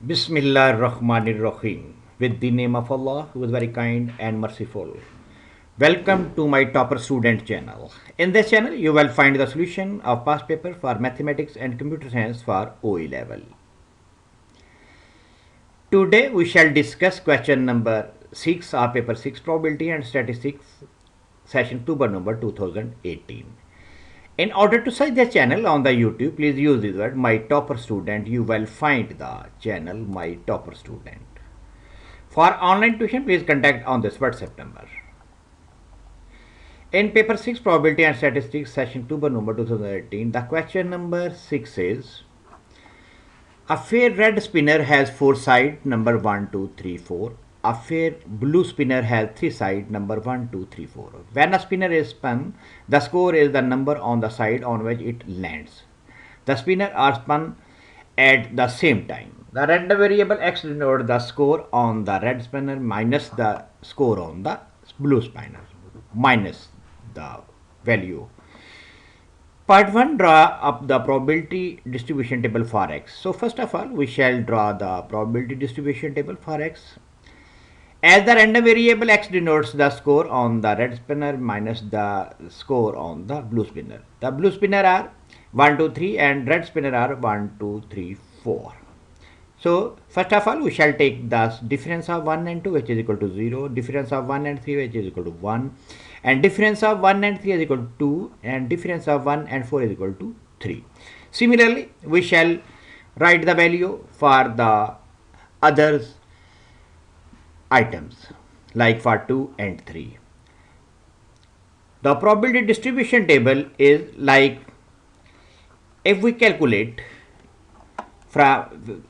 Bismillah Rahmanir Rahim. With the name of Allah, who is very kind and merciful. Welcome to my Topper Student channel. In this channel, you will find the solution of past paper for mathematics and computer science for OE level. Today, we shall discuss question number 6 of paper 6 probability and statistics session October number 2018. In order to search the channel on the YouTube, please use this word my topper student. You will find the channel my topper student. For online tuition, please contact on this WhatsApp number. In paper 6 probability and statistics session October number 2018, the question number 6 is a fair red spinner has 4 sides number 1, 2, 3, 4. A fair blue spinner has 3 sides number 1, 2, 3, 4. When a spinner is spun, the score is the number on the side on which it lands. The spinner are spun at the same time. The random variable x denotes the score on the red spinner minus the score on the blue spinner minus the value. Part 1, draw up the probability distribution table for x. So first of all, we shall draw the probability distribution table for x. As the random variable x denotes the score on the red spinner minus the score on the blue spinner. The blue spinner are 1, 2, 3 and red spinner are 1, 2, 3, 4. So first of all, we shall take the difference of 1 and 2 which is equal to 0, difference of 1 and 3 which is equal to 1, and difference of 1 and 3 is equal to 2, and difference of 1 and 4 is equal to 3. Similarly, we shall write the value for the others items like for 2 and 3. The probability distribution table is like, if we calculate from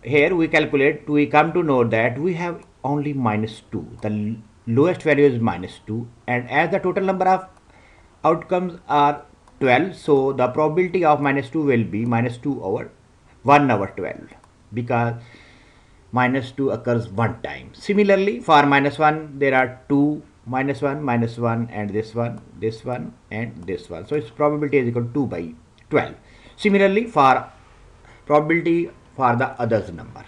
here, we come to know that we have only minus 2. The lowest value is minus 2, and as the total number of outcomes are 12, so the probability of minus 2 will be minus 2 over 1 over 12, because minus 2 occurs one time. Similarly, for minus 1, there are 2, minus 1, and this one, and this one. So its probability is equal to 2 by 12. Similarly, for probability for the others number.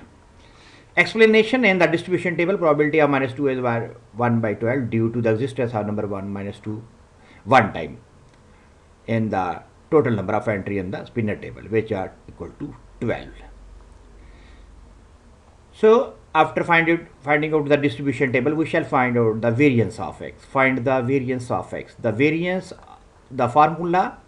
Explanation: in the distribution table, probability of minus 2 is 1 by 12 due to the existence of number 1 minus 2 one time in the total number of entry in the spinner table, which are equal to 12. So after finding out the distribution table, we shall find out the variance of x. Find the variance of x. The formula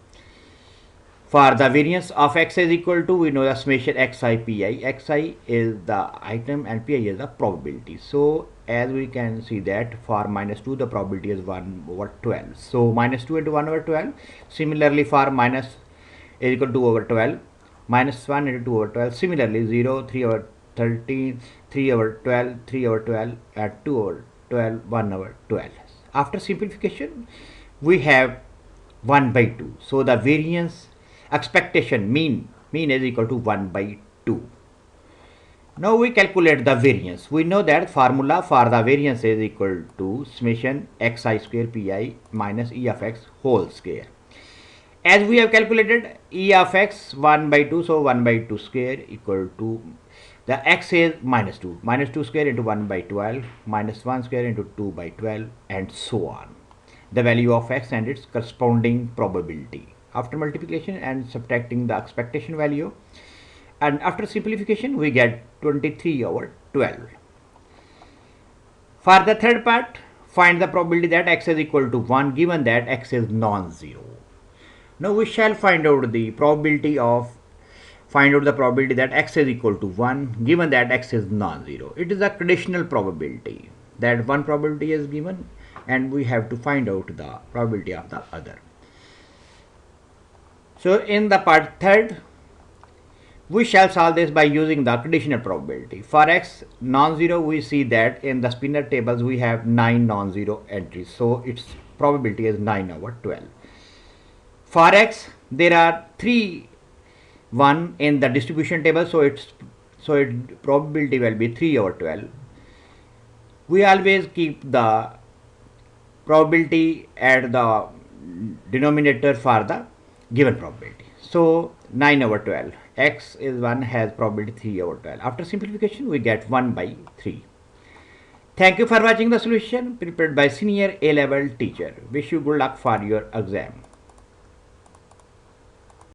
for the variance of x is equal to, we know the summation xi pi. Xi is the item and pi is the probability. So as we can see that for minus 2, the probability is 1 over 12. So minus 2 into 1 over 12. Similarly, for minus is equal to 2 over 12. Minus 1 into 2 over 12. Similarly, 0, 3 over 13, 3 over 12, 3 over 12, and 2 over 12, 1 over 12. After simplification, we have 1 by 2. So the variance expectation mean is equal to 1 by 2. Now we calculate the variance. We know that formula for the variance is equal to summation xi square pi minus e of x whole square. As we have calculated e of x 1 by 2, so 1 by 2 square equal to, the x is minus 2. Minus 2 square into 1 by 12, minus 1 square into 2 by 12, and so on. The value of x and its corresponding probability. After multiplication and subtracting the expectation value, and after simplification, we get 23 over 12. For the third part, find the probability that x is equal to 1 given that x is non-zero. Now we shall find out the probability that x is equal to 1 given that x is non-zero. It is a conditional probability that one probability is given and we have to find out the probability of the other. So in the part third, we shall solve this by using the conditional probability. For x non-zero, we see that in the spinner tables we have 9 non-zero entries, so its probability is 9 over 12. For x, there are 3 1 in the distribution table, so its probability will be 3 over 12. We always keep the probability at the denominator for the given probability. So 9 over 12. x is 1 has probability 3 over 12. After simplification, we get 1 by 3. Thank you for watching the solution prepared by senior A-level teacher. Wish you good luck for your exam.